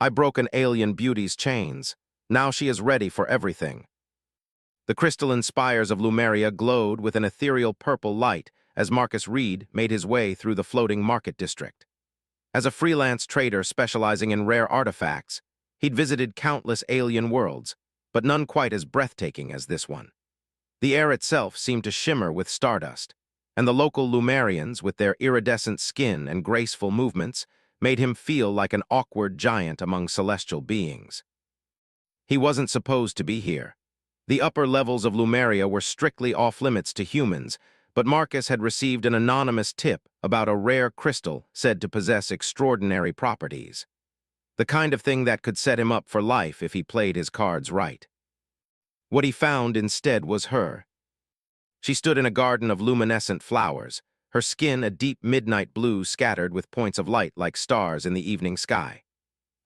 I broke an alien beauty's chains. Now she is ready for everything. The crystalline spires of Lumeria glowed with an ethereal purple light as Marcus Reed made his way through the floating market district. As a freelance trader specializing in rare artifacts, he'd visited countless alien worlds, but none quite as breathtaking as this one. The air itself seemed to shimmer with stardust, and the local Lumerians, with their iridescent skin and graceful movements, made him feel like an awkward giant among celestial beings. He wasn't supposed to be here. The upper levels of Lumeria were strictly off-limits to humans, but Marcus had received an anonymous tip about a rare crystal said to possess extraordinary properties. The kind of thing that could set him up for life if he played his cards right. What he found instead was her. She stood in a garden of luminescent flowers, her skin a deep midnight blue scattered with points of light like stars in the evening sky.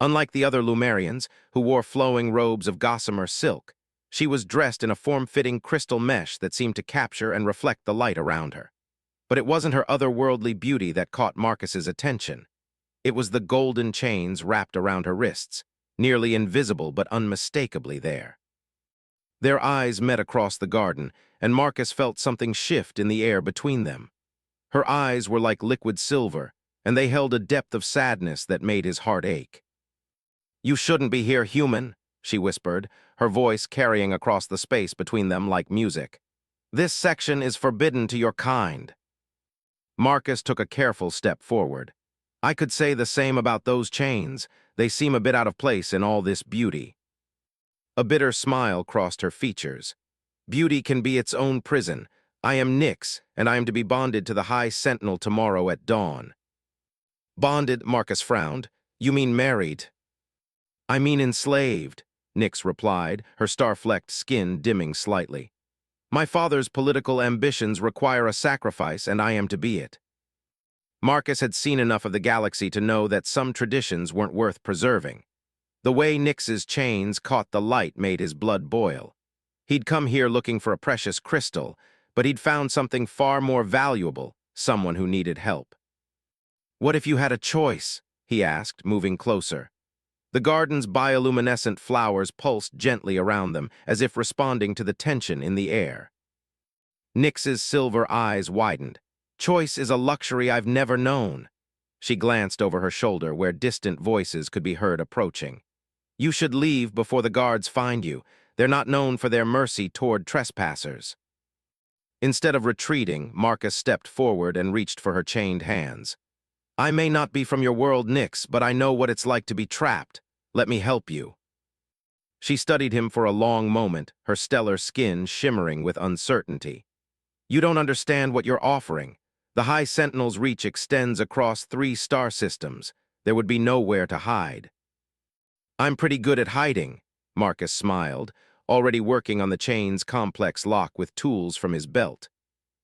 Unlike the other Lumerians, who wore flowing robes of gossamer silk, she was dressed in a form-fitting crystal mesh that seemed to capture and reflect the light around her. But it wasn't her otherworldly beauty that caught Marcus's attention. It was the golden chains wrapped around her wrists, nearly invisible but unmistakably there. Their eyes met across the garden, and Marcus felt something shift in the air between them. Her eyes were like liquid silver, and they held a depth of sadness that made his heart ache. "You shouldn't be here, human," she whispered, her voice carrying across the space between them like music. "This section is forbidden to your kind." Marcus took a careful step forward. "I could say the same about those chains. They seem a bit out of place in all this beauty." A bitter smile crossed her features. "Beauty can be its own prison. I am Nyx, and I am to be bonded to the High Sentinel tomorrow at dawn." "Bonded," Marcus frowned. "You mean married?" "I mean enslaved," Nyx replied, her star-flecked skin dimming slightly. "My father's political ambitions require a sacrifice, and I am to be it." Marcus had seen enough of the galaxy to know that some traditions weren't worth preserving. The way Nyx's chains caught the light made his blood boil. He'd come here looking for a precious crystal, but he'd found something far more valuable, someone who needed help. "What if you had a choice?" he asked, moving closer. The garden's bioluminescent flowers pulsed gently around them, as if responding to the tension in the air. Nyx's silver eyes widened. "Choice is a luxury I've never known." She glanced over her shoulder where distant voices could be heard approaching. "You should leave before the guards find you. They're not known for their mercy toward trespassers." Instead of retreating, Marcus stepped forward and reached for her chained hands. "I may not be from your world, Nyx, but I know what it's like to be trapped. Let me help you." She studied him for a long moment, her stellar skin shimmering with uncertainty. "You don't understand what you're offering. The High Sentinel's reach extends across 3 star systems. There would be nowhere to hide." "I'm pretty good at hiding," Marcus smiled, already working on the chain's complex lock with tools from his belt.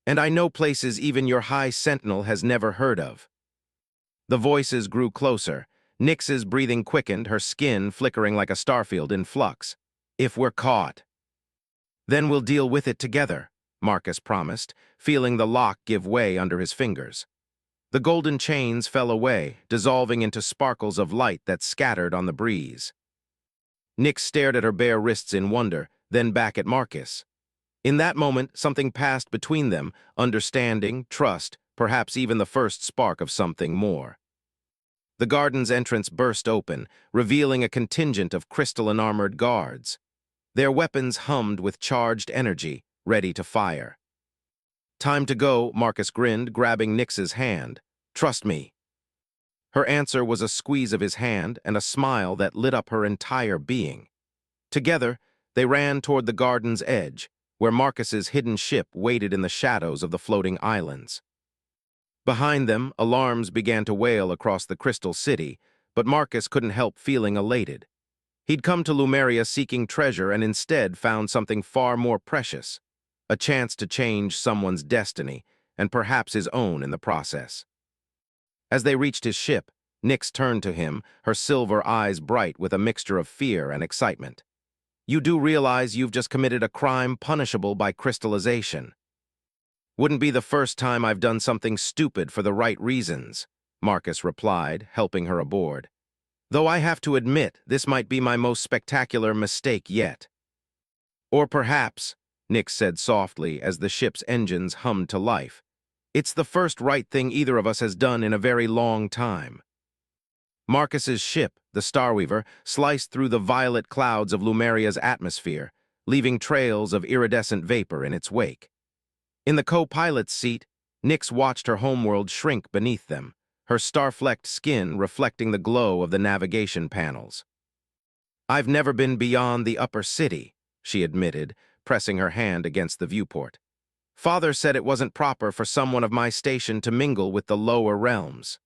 "And I know places even your High Sentinel has never heard of." The voices grew closer. Nyx's breathing quickened, her skin flickering like a starfield in flux. "If we're caught, then we'll deal with it together," Marcus promised, feeling the lock give way under his fingers. The golden chains fell away, dissolving into sparkles of light that scattered on the breeze. Nyx stared at her bare wrists in wonder, then back at Marcus. In that moment, something passed between them, understanding, trust, perhaps even the first spark of something more. The garden's entrance burst open, revealing a contingent of crystalline-armored guards. Their weapons hummed with charged energy, ready to fire. "Time to go," Marcus grinned, grabbing Nyx's hand. "Trust me." Her answer was a squeeze of his hand and a smile that lit up her entire being. Together, they ran toward the garden's edge, where Marcus's hidden ship waited in the shadows of the floating islands. Behind them, alarms began to wail across the Crystal City, but Marcus couldn't help feeling elated. He'd come to Lumeria seeking treasure and instead found something far more precious, a chance to change someone's destiny, and perhaps his own in the process. As they reached his ship, Nyx turned to him, her silver eyes bright with a mixture of fear and excitement. "You do realize you've just committed a crime punishable by crystallization." "Wouldn't be the first time I've done something stupid for the right reasons," Marcus replied, helping her aboard. Though I have to admit, this might be my most spectacular mistake yet. Or perhaps, Nick said softly as the ship's engines hummed to life, it's the first right thing either of us has done in a very long time. Marcus's ship, the Starweaver, sliced through the violet clouds of Lumeria's atmosphere, leaving trails of iridescent vapor in its wake. In the co-pilot's seat, Nix watched her homeworld shrink beneath them, her star-flecked skin reflecting the glow of the navigation panels. "I've never been beyond the upper city," she admitted, pressing her hand against the viewport. "Father said it wasn't proper for someone of my station to mingle with the lower realms."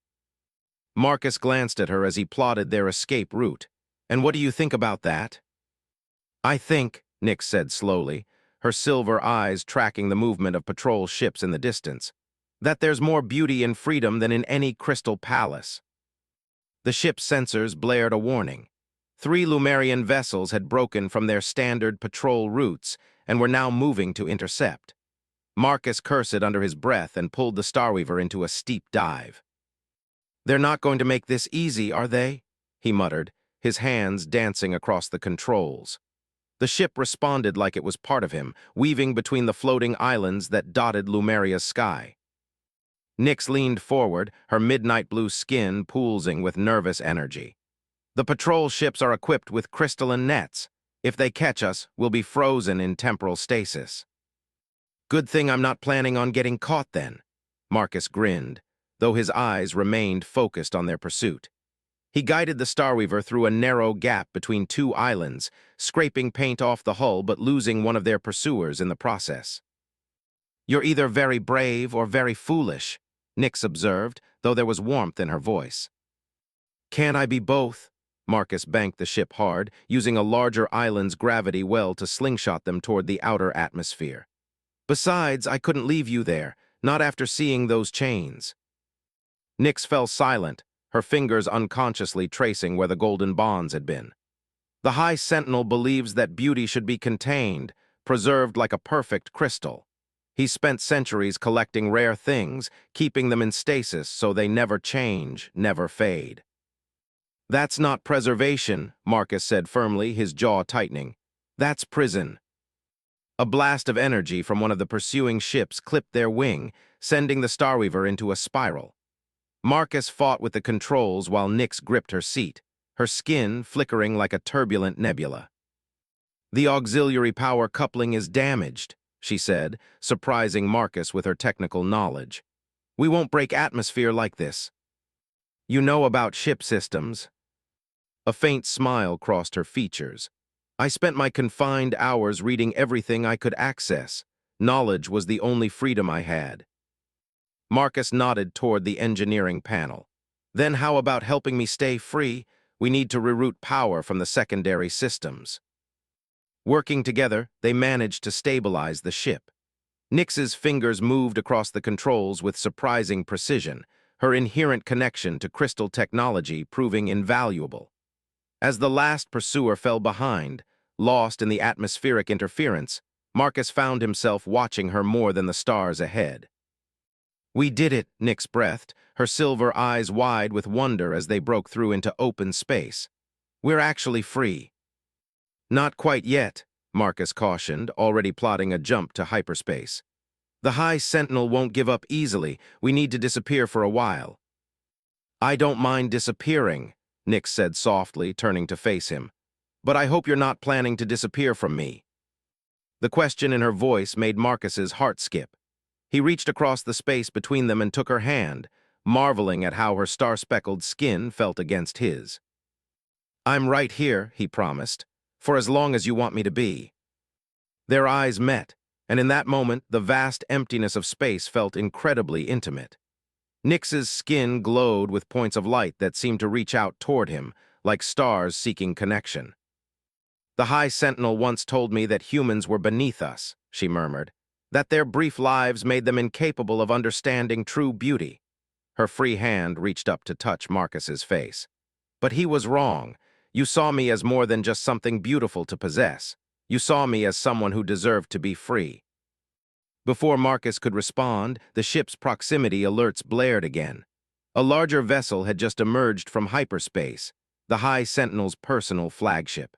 Marcus glanced at her as he plotted their escape route. "And what do you think about that?" "I think," Nix said slowly, her silver eyes tracking the movement of patrol ships in the distance, "that there's more beauty and freedom than in any crystal palace." The ship's sensors blared a warning. 3 Lumerian vessels had broken from their standard patrol routes and were now moving to intercept. Marcus cursed under his breath and pulled the Starweaver into a steep dive. "They're not going to make this easy, are they?" he muttered, his hands dancing across the controls. The ship responded like it was part of him, weaving between the floating islands that dotted Lumeria's sky. Nix leaned forward, her midnight blue skin pulsing with nervous energy. "The patrol ships are equipped with crystalline nets. If they catch us, we'll be frozen in temporal stasis." "Good thing I'm not planning on getting caught then," Marcus grinned, though his eyes remained focused on their pursuit. He guided the Starweaver through a narrow gap between 2 islands, scraping paint off the hull but losing one of their pursuers in the process. "You're either very brave or very foolish," Nix observed, though there was warmth in her voice. "Can't I be both?" Marcus banked the ship hard, using a larger island's gravity well to slingshot them toward the outer atmosphere. "Besides, I couldn't leave you there, not after seeing those chains." Nix fell silent, her fingers unconsciously tracing where the golden bonds had been. "The High Sentinel believes that beauty should be contained, preserved like a perfect crystal. He's spent centuries collecting rare things, keeping them in stasis so they never change, never fade." "That's not preservation," Marcus said firmly, his jaw tightening. "That's prison." A blast of energy from one of the pursuing ships clipped their wing, sending the Starweaver into a spiral. Marcus fought with the controls while Nix gripped her seat, her skin flickering like a turbulent nebula. "The auxiliary power coupling is damaged," she said, surprising Marcus with her technical knowledge. "We won't break atmosphere like this." "You know about ship systems." A faint smile crossed her features. "I spent my confined hours reading everything I could access. Knowledge was the only freedom I had." Marcus nodded toward the engineering panel. "Then how about helping me stay free? We need to reroute power from the secondary systems." Working together, they managed to stabilize the ship. Nix's fingers moved across the controls with surprising precision, her inherent connection to crystal technology proving invaluable. As the last pursuer fell behind, lost in the atmospheric interference, Marcus found himself watching her more than the stars ahead. "We did it," Nix breathed, her silver eyes wide with wonder as they broke through into open space. "We're actually free." "Not quite yet," Marcus cautioned, already plotting a jump to hyperspace. "The High Sentinel won't give up easily. We need to disappear for a while." "I don't mind disappearing," Nix said softly, turning to face him. "But I hope you're not planning to disappear from me." The question in her voice made Marcus's heart skip. He reached across the space between them and took her hand, marveling at how her star-speckled skin felt against his. "I'm right here," he promised, "for as long as you want me to be." Their eyes met, and in that moment the vast emptiness of space felt incredibly intimate. Nix's skin glowed with points of light that seemed to reach out toward him, like stars seeking connection. "The High Sentinel once told me that humans were beneath us," she murmured, "that their brief lives made them incapable of understanding true beauty." Her free hand reached up to touch Marcus's face. "But he was wrong. You saw me as more than just something beautiful to possess. You saw me as someone who deserved to be free." Before Marcus could respond, the ship's proximity alerts blared again. A larger vessel had just emerged from hyperspace, the High Sentinel's personal flagship.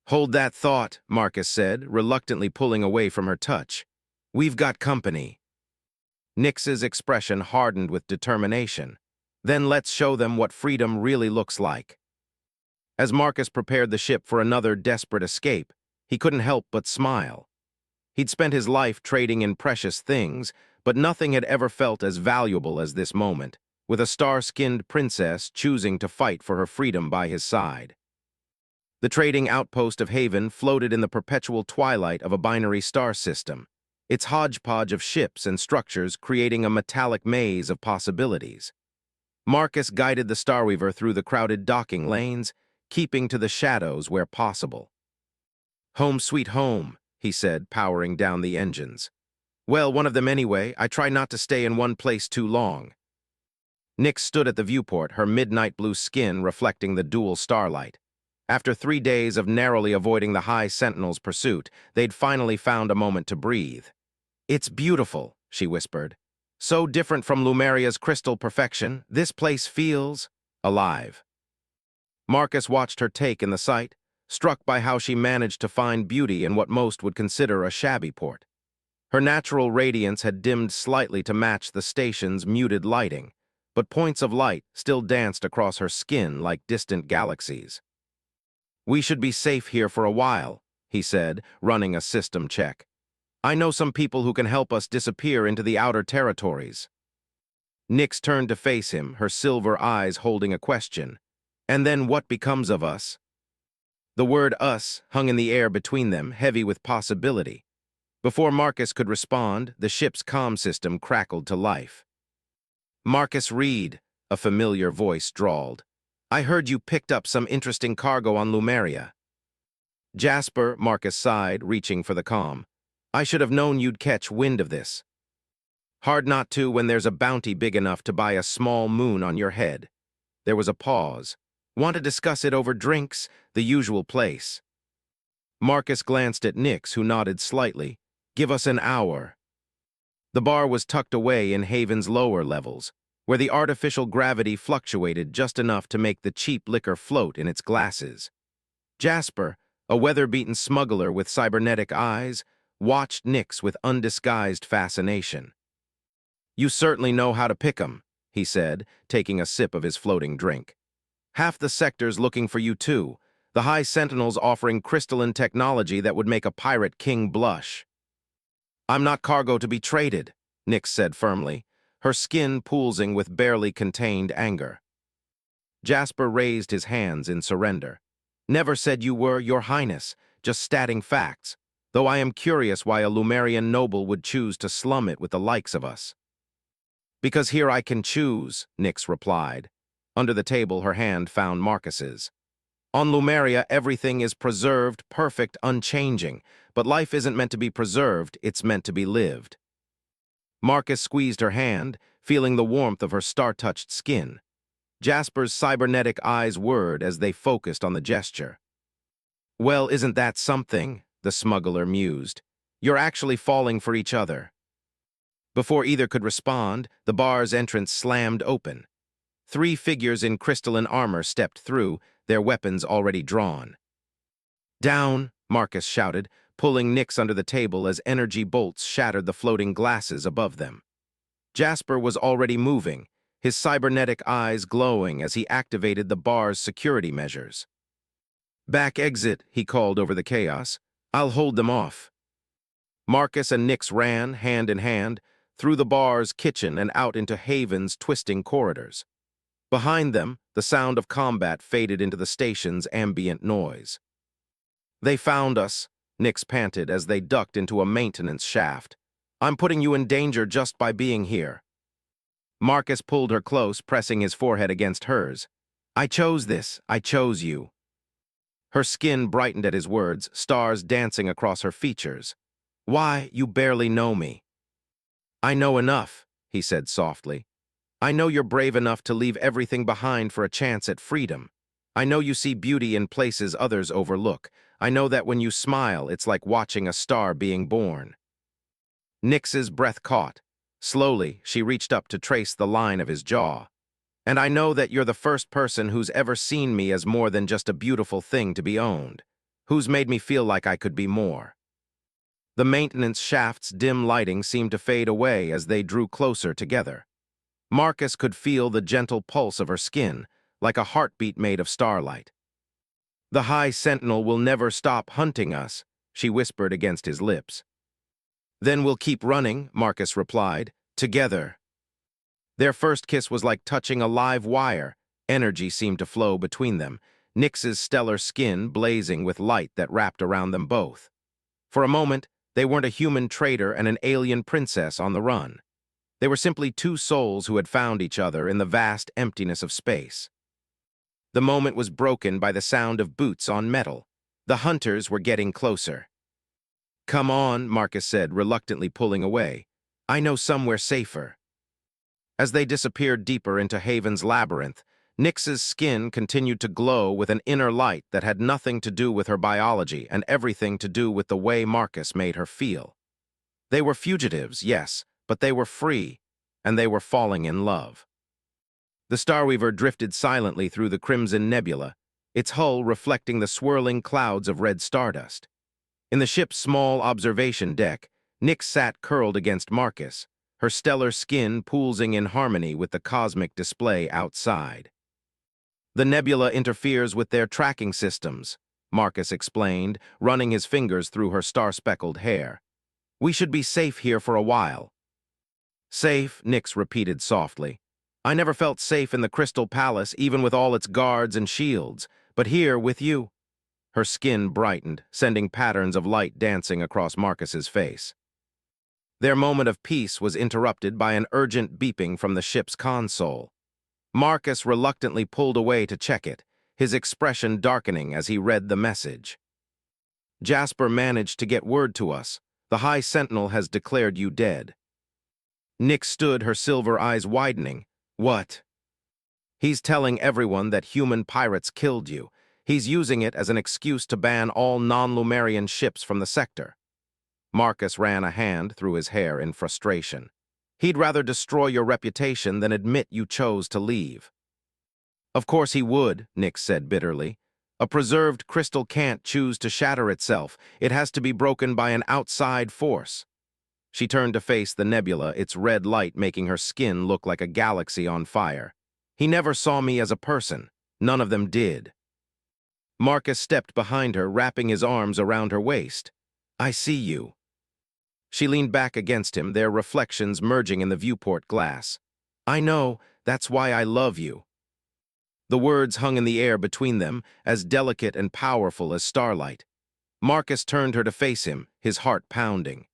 "Hold that thought," Marcus said, reluctantly pulling away from her touch. "We've got company." Nix's expression hardened with determination. "Then let's show them what freedom really looks like." As Marcus prepared the ship for another desperate escape, he couldn't help but smile. He'd spent his life trading in precious things, but nothing had ever felt as valuable as this moment, with a star-skinned princess choosing to fight for her freedom by his side. The trading outpost of Haven floated in the perpetual twilight of a binary star system, its hodgepodge of ships and structures creating a metallic maze of possibilities. Marcus guided the Starweaver through the crowded docking lanes, keeping to the shadows where possible. "Home sweet home," he said, powering down the engines. "Well, one of them anyway. I try not to stay in one place too long." Nix stood at the viewport, her midnight blue skin reflecting the dual starlight. After 3 days of narrowly avoiding the High Sentinel's pursuit, they'd finally found a moment to breathe. "It's beautiful," she whispered. "So different from Lumeria's crystal perfection, this place feels alive." Marcus watched her take in the sight, struck by how she managed to find beauty in what most would consider a shabby port. Her natural radiance had dimmed slightly to match the station's muted lighting, but points of light still danced across her skin like distant galaxies. "We should be safe here for a while," he said, running a system check. "I know some people who can help us disappear into the outer territories." Nix turned to face him, her silver eyes holding a question. "And then what becomes of us?" The word "us" hung in the air between them, heavy with possibility. Before Marcus could respond, the ship's comm system crackled to life. "Marcus Reed," a familiar voice drawled. "I heard you picked up some interesting cargo on Lumeria." "Jasper," Marcus sighed, reaching for the comm. "I should have known you'd catch wind of this. Hard not to when there's a bounty big enough to buy a small moon on your head." There was a pause. "Want to discuss it over drinks? The usual place." Marcus glanced at Nix, who nodded slightly. "Give us an hour." The bar was tucked away in Haven's lower levels, where the artificial gravity fluctuated just enough to make the cheap liquor float in its glasses. Jasper, a weather-beaten smuggler with cybernetic eyes, watched Nix with undisguised fascination. "You certainly know how to pick 'em," he said, taking a sip of his floating drink. "Half the sector's looking for you too. The High Sentinel's offering crystalline technology that would make a pirate king blush." "I'm not cargo to be traded," Nix said firmly, her skin pulsing with barely contained anger. Jasper raised his hands in surrender. "Never said you were, Your Highness, just stating facts, though I am curious why a Lumerian noble would choose to slum it with the likes of us." "Because here I can choose," Nix replied. Under the table, her hand found Marcus's. "On Lumeria, everything is preserved, perfect, unchanging, but life isn't meant to be preserved, it's meant to be lived." Marcus squeezed her hand, feeling the warmth of her star-touched skin. Jasper's cybernetic eyes whirred as they focused on the gesture. "Well, isn't that something?" the smuggler mused. "You're actually falling for each other." Before either could respond, the bar's entrance slammed open. 3 figures in crystalline armor stepped through, their weapons already drawn. "Down!" Marcus shouted, pulling Nix under the table as energy bolts shattered the floating glasses above them. Jasper was already moving, his cybernetic eyes glowing as he activated the bar's security measures. "Back exit," he called over the chaos. "I'll hold them off." Marcus and Nix ran, hand in hand, through the bar's kitchen and out into Haven's twisting corridors. Behind them, the sound of combat faded into the station's ambient noise. "They found us," Nix panted as they ducked into a maintenance shaft. "I'm putting you in danger just by being here." Marcus pulled her close, pressing his forehead against hers. "I chose this. I chose you." Her skin brightened at his words, stars dancing across her features. "Why, you barely know me." "I know enough," he said softly. "I know you're brave enough to leave everything behind for a chance at freedom. I know you see beauty in places others overlook. I know that when you smile, it's like watching a star being born." Nix's breath caught. Slowly, she reached up to trace the line of his jaw. And I know that you're the first person who's ever seen me as more than just a beautiful thing to be owned, who's made me feel like I could be more. The maintenance shaft's dim lighting seemed to fade away as they drew closer together. Marcus could feel the gentle pulse of her skin, like a heartbeat made of starlight. "The High Sentinel will never stop hunting us," she whispered against his lips. "Then we'll keep running," Marcus replied, "together." Their first kiss was like touching a live wire. Energy seemed to flow between them, Nyx's stellar skin blazing with light that wrapped around them both. For a moment, they weren't a human trader and an alien princess on the run. They were simply two souls who had found each other in the vast emptiness of space. The moment was broken by the sound of boots on metal. The hunters were getting closer. "Come on," Marcus said, reluctantly pulling away. "I know somewhere safer." As they disappeared deeper into Haven's labyrinth, Nyx's skin continued to glow with an inner light that had nothing to do with her biology and everything to do with the way Marcus made her feel. They were fugitives, yes, but they were free, and they were falling in love. The Starweaver drifted silently through the crimson nebula, its hull reflecting the swirling clouds of red stardust. In the ship's small observation deck, Nyx sat curled against Marcus, her stellar skin poolsing in harmony with the cosmic display outside. "The nebula interferes with their tracking systems," Marcus explained, running his fingers through her star-speckled hair. "We should be safe here for a while." "Safe," Nyx repeated softly. "I never felt safe in the Crystal Palace, even with all its guards and shields, but here with you." Her skin brightened, sending patterns of light dancing across Marcus's face. Their moment of peace was interrupted by an urgent beeping from the ship's console. Marcus reluctantly pulled away to check it, his expression darkening as he read the message. "Jasper managed to get word to us. The High Sentinel has declared you dead." Nyx stood, her silver eyes widening. "What?" "He's telling everyone that human pirates killed you. He's using it as an excuse to ban all non-Lumerian ships from the sector." Marcus ran a hand through his hair in frustration. "He'd rather destroy your reputation than admit you chose to leave." "Of course he would," Nyx said bitterly. "A preserved crystal can't choose to shatter itself. It has to be broken by an outside force." She turned to face the nebula, its red light making her skin look like a galaxy on fire. "He never saw me as a person. None of them did." Marcus stepped behind her, wrapping his arms around her waist. "I see you." She leaned back against him, their reflections merging in the viewport glass. "I know, that's why I love you." The words hung in the air between them, as delicate and powerful as starlight. Marcus turned her to face him, his heart pounding.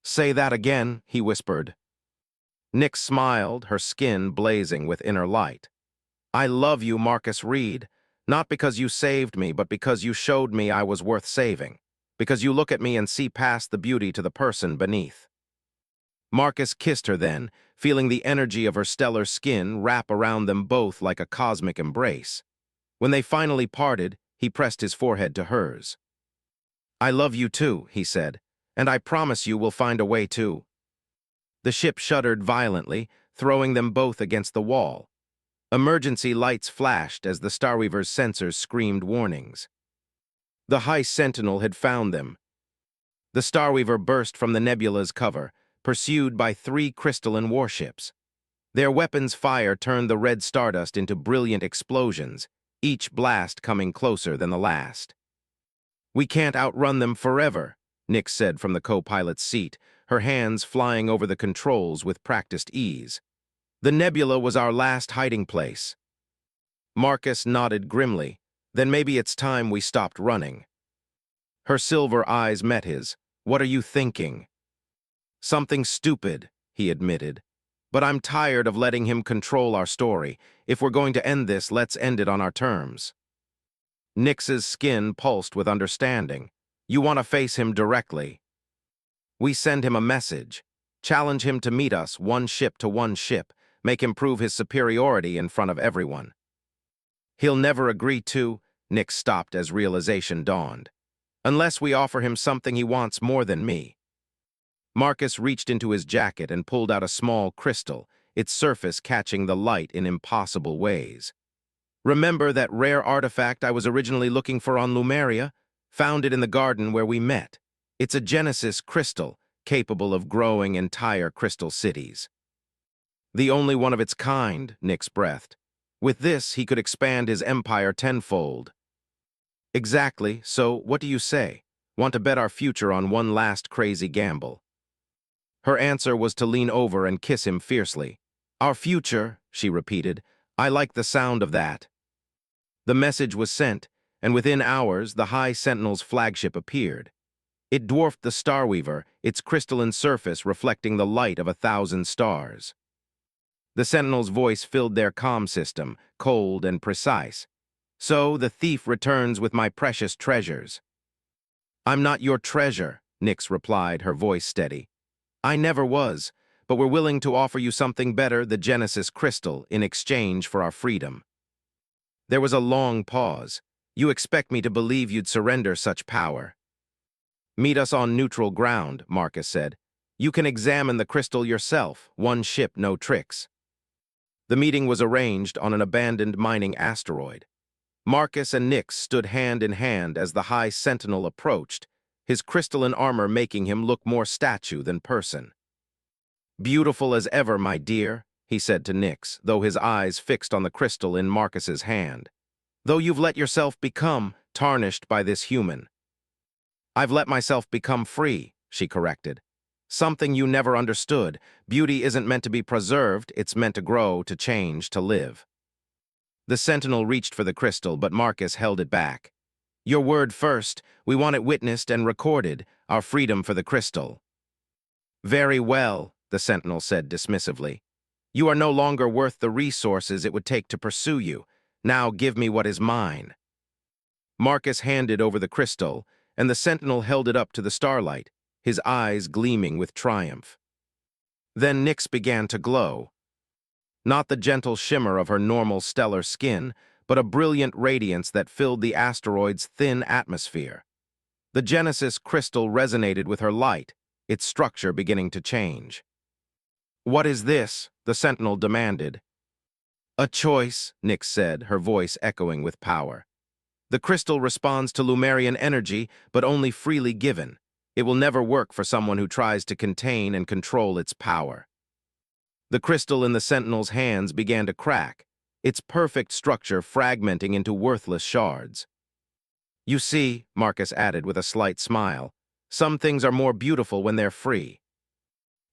"Say that again," he whispered. Nyx smiled, her skin blazing with inner light. "I love you, Marcus Reed, not because you saved me, but because you showed me I was worth saving. Because you look at me and see past the beauty to the person beneath." Marcus kissed her then, feeling the energy of her stellar skin wrap around them both like a cosmic embrace. When they finally parted, he pressed his forehead to hers. "I love you too," he said, "and I promise you we'll find a way to." The ship shuddered violently, throwing them both against the wall. Emergency lights flashed as the Starweaver's sensors screamed warnings. The High Sentinel had found them. The Starweaver burst from the nebula's cover, pursued by 3 crystalline warships. Their weapons' fire turned the red stardust into brilliant explosions, each blast coming closer than the last. "We can't outrun them forever," Nyx said from the co-pilot's seat, her hands flying over the controls with practiced ease. "The nebula was our last hiding place." Marcus nodded grimly. "Then maybe it's time we stopped running." Her silver eyes met his. "What are you thinking?" "Something stupid," he admitted. "But I'm tired of letting him control our story. If we're going to end this, let's end it on our terms." Nyx's skin pulsed with understanding. "You want to face him directly." "We send him a message. Challenge him to meet us, one ship to one ship. Make him prove his superiority in front of everyone." "He'll never agree to," Nyx stopped as realization dawned. "Unless we offer him something he wants more than me." Marcus reached into his jacket and pulled out a small crystal, its surface catching the light in impossible ways. Remember that rare artifact I was originally looking for on Lumeria? Found it in the garden where we met. It's a Genesis crystal, capable of growing entire crystal cities. The only one of its kind, Nyx breathed. With this, he could expand his empire tenfold. Exactly, so what do you say? Want to bet our future on one last crazy gamble? Her answer was to lean over and kiss him fiercely. Our future, she repeated. I like the sound of that. The message was sent, and within hours, the High Sentinel's flagship appeared. It dwarfed the Starweaver, its crystalline surface reflecting the light of 1,000 stars. The Sentinel's voice filled their comm system, cold and precise. So the thief returns with my precious treasures. I'm not your treasure, Nyx replied, her voice steady. I never was, but we're willing to offer you something better, the Genesis crystal, in exchange for our freedom. There was a long pause. You expect me to believe you'd surrender such power? Meet us on neutral ground, Marcus said. You can examine the crystal yourself, one ship, no tricks. The meeting was arranged on an abandoned mining asteroid. Marcus and Nyx stood hand in hand as the High Sentinel approached, his crystalline armor making him look more statue than person. Beautiful as ever, my dear, he said to Nyx, though his eyes fixed on the crystal in Marcus's hand. Though you've let yourself become tarnished by this human. I've let myself become free, she corrected. Something you never understood. Beauty isn't meant to be preserved, it's meant to grow, to change, to live. The Sentinel reached for the crystal, but Marcus held it back. Your word first. We want it witnessed and recorded, our freedom for the crystal. Very well, the Sentinel said dismissively. You are no longer worth the resources it would take to pursue you. Now give me what is mine. Marcus handed over the crystal, and the Sentinel held it up to the starlight, his eyes gleaming with triumph. Then Nyx began to glow. Not the gentle shimmer of her normal stellar skin, but a brilliant radiance that filled the asteroid's thin atmosphere. The Genesis crystal resonated with her light, its structure beginning to change. What is this? The Sentinel demanded. A choice, Nyx said, her voice echoing with power. The crystal responds to Lumerian energy, but only freely given. It will never work for someone who tries to contain and control its power. The crystal in the Sentinel's hands began to crack, its perfect structure fragmenting into worthless shards. You see, Marcus added with a slight smile, some things are more beautiful when they're free.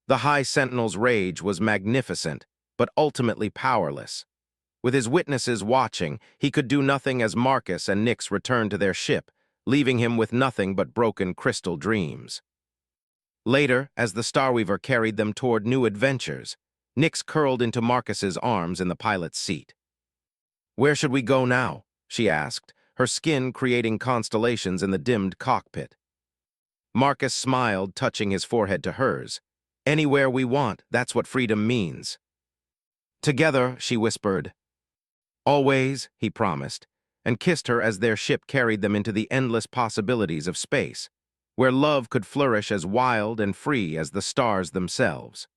The High Sentinel's rage was magnificent, but ultimately powerless. With his witnesses watching, he could do nothing as Marcus and Nyx returned to their ship, leaving him with nothing but broken crystal dreams. Later, as the Starweaver carried them toward new adventures, Nyx curled into Marcus's arms in the pilot's seat. Where should we go now? She asked, her skin creating constellations in the dimmed cockpit. Marcus smiled, touching his forehead to hers. Anywhere we want, that's what freedom means. Together, she whispered. Always, he promised, and kissed her as their ship carried them into the endless possibilities of space, where love could flourish as wild and free as the stars themselves.